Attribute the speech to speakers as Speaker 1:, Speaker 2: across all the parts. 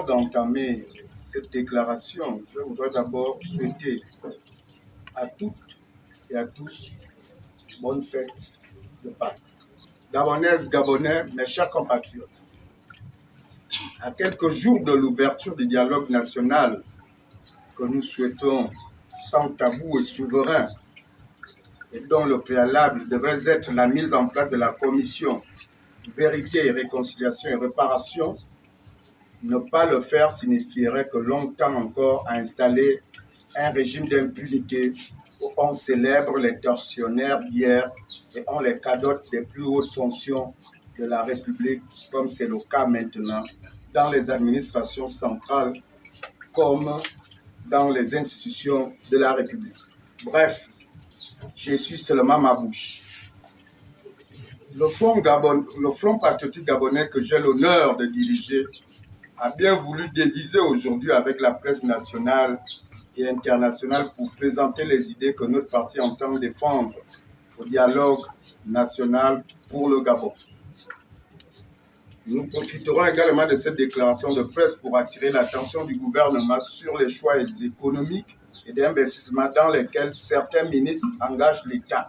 Speaker 1: d'entamer cette déclaration, je voudrais d'abord souhaiter à toutes et à tous bonne fête de Pâques. Gabonaises, Gabonais, mes chers compatriotes, à quelques jours de l'ouverture du dialogue national que nous souhaitons sans tabou et souverain, et dont le préalable devrait être la mise en place de la commission Vérité, Réconciliation et Réparation, ne pas le faire signifierait que longtemps encore à installer un régime d'impunité où on célèbre les tortionnaires d'hier et on les cadote des plus hautes fonctions de la République, comme c'est le cas maintenant dans les administrations centrales comme dans les institutions de la République. Bref, j'essuie seulement ma bouche. Le Front patriotique gabonais que j'ai l'honneur de diriger a bien voulu déviser aujourd'hui avec la presse nationale et internationale pour présenter les idées que notre parti entend défendre au dialogue national pour le Gabon. Nous profiterons également de cette déclaration de presse pour attirer l'attention du gouvernement sur les choix économiques et d'investissement dans lesquels certains ministres engagent l'État.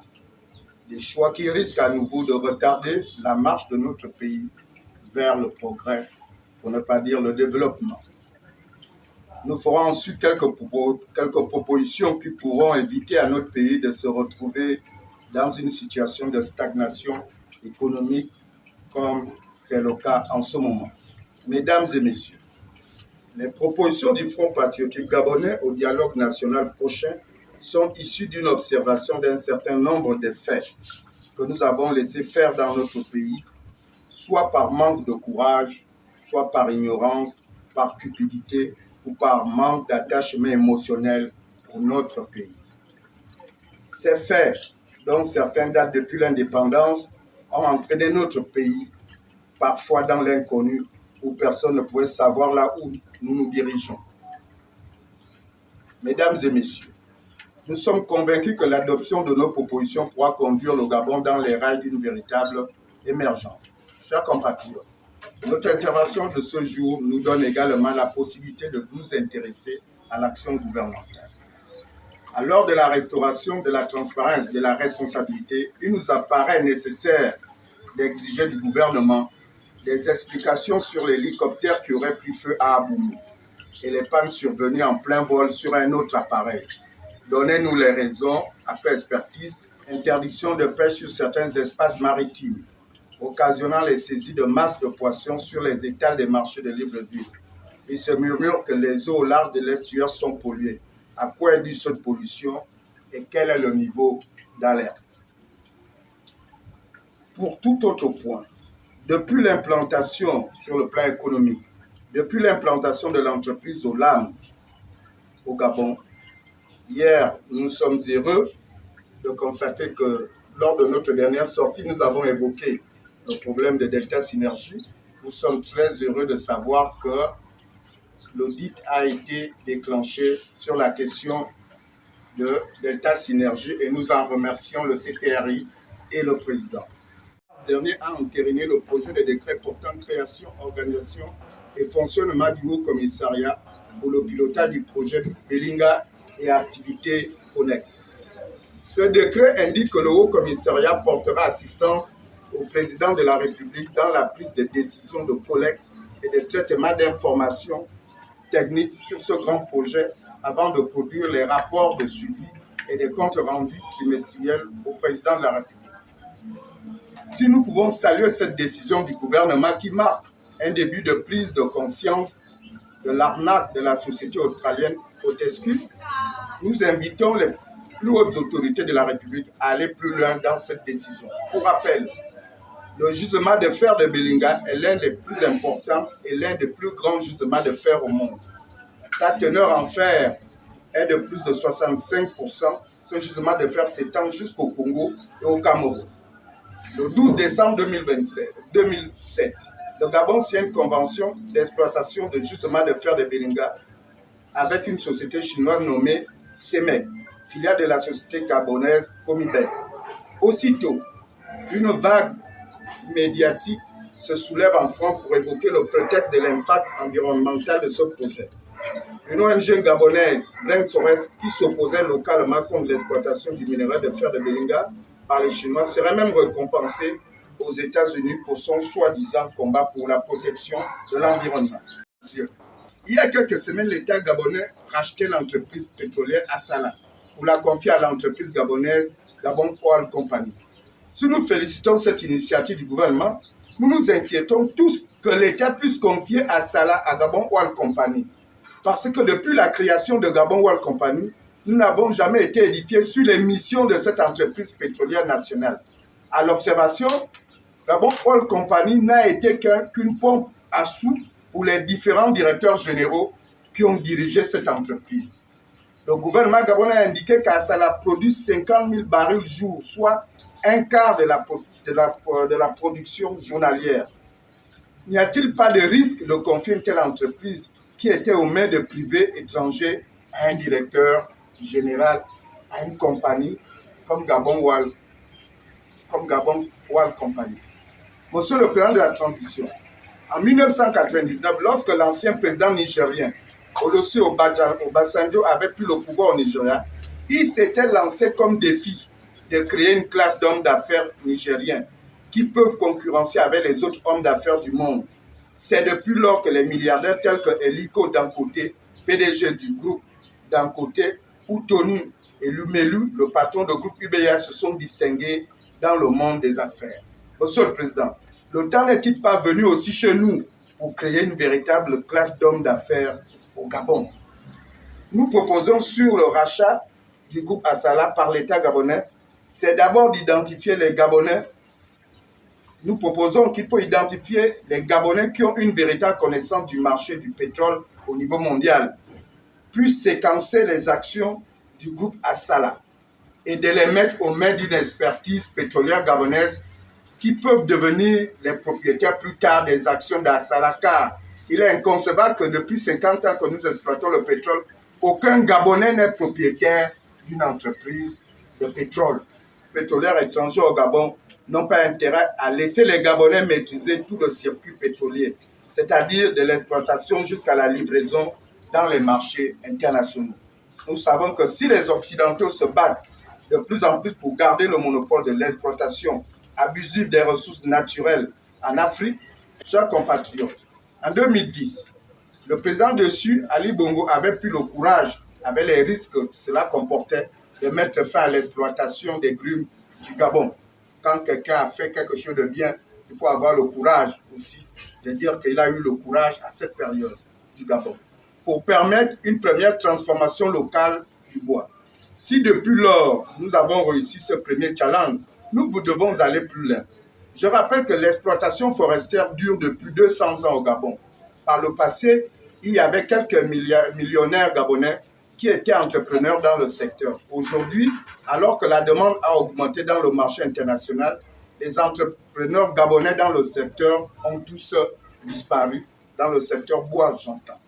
Speaker 1: Des choix qui risquent à nouveau de retarder la marche de notre pays vers le progrès, pour ne pas dire le développement. Nous ferons ensuite quelques propositions qui pourront éviter à notre pays de se retrouver dans une situation de stagnation économique comme c'est le cas en ce moment. Mesdames et messieurs, les propositions du Front patriotique gabonais au dialogue national prochain sont issues d'une observation d'un certain nombre de faits que nous avons laissé faire dans notre pays, soit par manque de courage, soit par ignorance, par cupidité ou par manque d'attachement émotionnel pour notre pays. Ces faits, dont certains datent depuis l'indépendance, ont entraîné notre pays parfois dans l'inconnu où personne ne pouvait savoir là où nous nous dirigeons. Mesdames et messieurs, nous sommes convaincus que l'adoption de nos propositions pourra conduire le Gabon dans les rails d'une véritable émergence. Chers compatriotes, notre intervention de ce jour nous donne également la possibilité de nous intéresser à l'action gouvernementale. À l'heure de la restauration de la transparence et de la responsabilité, il nous apparaît nécessaire d'exiger du gouvernement des explications sur l'hélicoptère qui aurait pris feu à Aboumou et les pannes survenues en plein vol sur un autre appareil. Donnez-nous les raisons, après expertise, interdiction de pêche sur certains espaces maritimes, occasionnant les saisies de masses de poissons sur les étals des marchés de Libreville. Il se murmure que les eaux au large de l'estuaire sont polluées. À quoi est due cette pollution et quel est le niveau d'alerte? Pour tout autre point, depuis l'implantation sur le plan économique, depuis l'implantation de l'entreprise Olam au Gabon, hier, nous sommes heureux de constater que lors de notre dernière sortie, nous avons évoqué le problème de Delta Synergie. Nous sommes très heureux de savoir que l'audit a été déclenché sur la question de Delta Synergie et nous en remercions le CTRI et le président. Ce dernier a entériné le projet de décret portant création, organisation et fonctionnement du Haut Commissariat pour le pilotage du projet Belinga et activités connexes. Ce décret indique que le Haut Commissariat portera assistance au président de la République dans la prise de décisions de collecte et de traitement d'informations techniques sur ce grand projet avant de produire les rapports de suivi et des comptes rendus trimestriels au président de la République. Si nous pouvons saluer cette décision du gouvernement qui marque un début de prise de conscience de l'arnaque de la société australienne Fortescue, nous invitons les plus hautes autorités de la République à aller plus loin dans cette décision. Pour rappel, le gisement de fer de Belinga est l'un des plus importants et l'un des plus grands gisements de fer au monde. Sa teneur en fer est de plus de 65%. Ce gisement de fer s'étend jusqu'au Congo et au Cameroun. Le 12 décembre 2007, le Gabon signe une convention d'exploitation de gisement de fer de Belinga avec une société chinoise nommée CEMEC, filiale de la société gabonaise Comibet. Aussitôt, une vague médiatique se soulève en France pour évoquer le prétexte de l'impact environnemental de ce projet. Une ONG gabonaise, Rainforest, qui s'opposait localement contre l'exploitation du minerai de fer de Belinga par les Chinois, serait même récompensée aux États-Unis pour son soi-disant combat pour la protection de l'environnement. Il y a quelques semaines, l'État gabonais rachetait l'entreprise pétrolière Assala pour la confier à l'entreprise gabonaise Gabon Oil Company. Si nous félicitons cette initiative du gouvernement, nous nous inquiétons tous que l'État puisse confier Assala à Gabon Oil Company. Parce que depuis la création de Gabon Oil Company, nous n'avons jamais été édifiés sur les missions de cette entreprise pétrolière nationale. À l'observation, Gabon Oil Company n'a été qu'une pompe à sous pour les différents directeurs généraux qui ont dirigé cette entreprise. Le gouvernement gabonais a indiqué qu'Assala produit 50 000 barils jour, soit un quart de la production journalière. N'y a-t-il pas de risque de confier une telle entreprise qui était aux mains de privés étrangers à un directeur général, à une compagnie comme Gabon Oil Company? Monsieur le président de la transition, en 1999, lorsque l'ancien président nigérien Olusegun Obasanjo avait pris le pouvoir au Nigeria, il s'était lancé comme défi de créer une classe d'hommes d'affaires nigériens qui peuvent concurrencer avec les autres hommes d'affaires du monde. C'est depuis lors que les milliardaires tels que Aliko Dangote, PDG du groupe Dangote, ou Tony Elumelu, le patron du groupe UBA, se sont distingués dans le monde des affaires. Monsieur le Président, le temps n'est-il pas venu aussi chez nous pour créer une véritable classe d'hommes d'affaires au Gabon? Nous proposons sur le rachat du groupe Assala par l'État gabonais, c'est d'abord d'identifier les Gabonais. Nous proposons qu'il faut identifier les Gabonais qui ont une véritable connaissance du marché du pétrole au niveau mondial, puis séquencer les actions du groupe Assala et de les mettre aux mains d'une expertise pétrolière gabonaise qui peuvent devenir les propriétaires plus tard des actions d'Assala, car il est inconcevable que depuis 50 ans que nous exploitons le pétrole, aucun Gabonais n'est propriétaire d'une entreprise de pétrole. Les pétrolières étrangers au Gabon n'ont pas intérêt à laisser les Gabonais maîtriser tout le circuit pétrolier, c'est-à-dire de l'exploitation jusqu'à la livraison dans les marchés internationaux. Nous savons que si les Occidentaux se battent de plus en plus pour garder le monopole de l'exploitation abusive des ressources naturelles en Afrique, chers compatriotes, en 2010, le président dessus, Ali Bongo, avait pris le courage, avec les risques que cela comportait, de mettre fin à l'exploitation des grumes du Gabon. Quand quelqu'un a fait quelque chose de bien, il faut avoir le courage aussi de dire qu'il a eu le courage à cette période du Gabon pour permettre une première transformation locale du bois. Si depuis lors, nous avons réussi ce premier challenge, nous devons aller plus loin. Je rappelle que l'exploitation forestière dure depuis 200 ans au Gabon. Par le passé, il y avait quelques millionnaires gabonais qui étaient entrepreneurs dans le secteur. Aujourd'hui, alors que la demande a augmenté dans le marché international, les entrepreneurs gabonais dans le secteur ont tous disparu, dans le secteur bois, j'entends.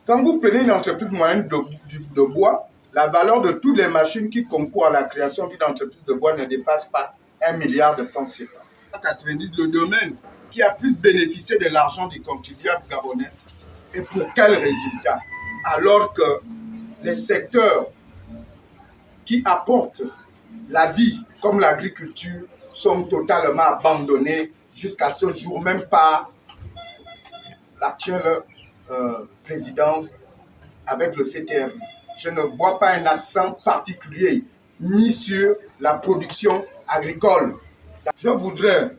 Speaker 1: Quand vous prenez une entreprise moyenne de bois, la valeur de toutes les machines qui concourent à la création d'une entreprise de bois ne dépasse pas 1 milliard de francs CFA. En 1990, le domaine qui a plus bénéficié de l'argent du contribuable gabonais, et pour quel résultat? Alors que les secteurs qui apportent la vie, comme l'agriculture, sont totalement abandonnés jusqu'à ce jour, même par l'actuelle présidence avec le CTM. Je ne vois pas un accent particulier mis sur la production agricole. Je voudrais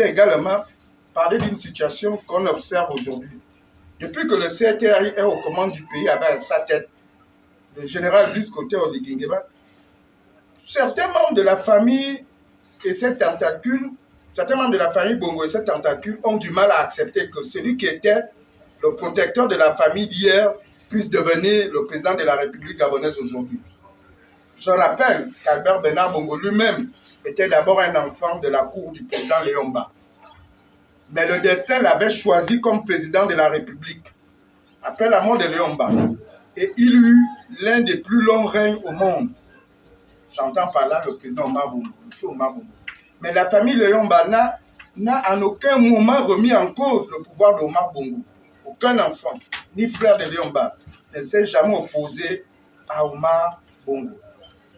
Speaker 1: également parler d'une situation qu'on observe aujourd'hui. Depuis que le CTRI est aux commandes du pays avec à sa tête le général Brice Koté Oligingeba, certains membres de la famille et cette tentacule, certains membres de la famille Bongo et cette tentacule ont du mal à accepter que celui qui était le protecteur de la famille d'hier puisse devenir le président de la République gabonaise aujourd'hui. Je rappelle qu'Albert Bernard Bongo lui-même était d'abord un enfant de la cour du président Léomba. Mais le destin l'avait choisi comme président de la République après la mort de Léomba. Et il eut l'un des plus longs règnes au monde. J'entends par là le président Omar Bongo. Mais la famille Léomba n'a n'a en aucun moment remis en cause le pouvoir d'Omar Bongo. Aucun enfant, ni frère de Léomba, ne s'est jamais opposé à Omar Bongo.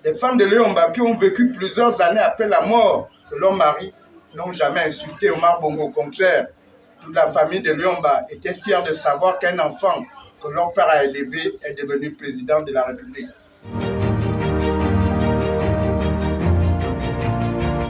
Speaker 1: Les femmes de Léomba qui ont vécu plusieurs années après la mort de leur mari n'ont jamais insulté Omar Bongo. Au contraire, toute la famille de Léomba était fière de savoir qu'un enfant que leur père a élevé est devenu président de la République.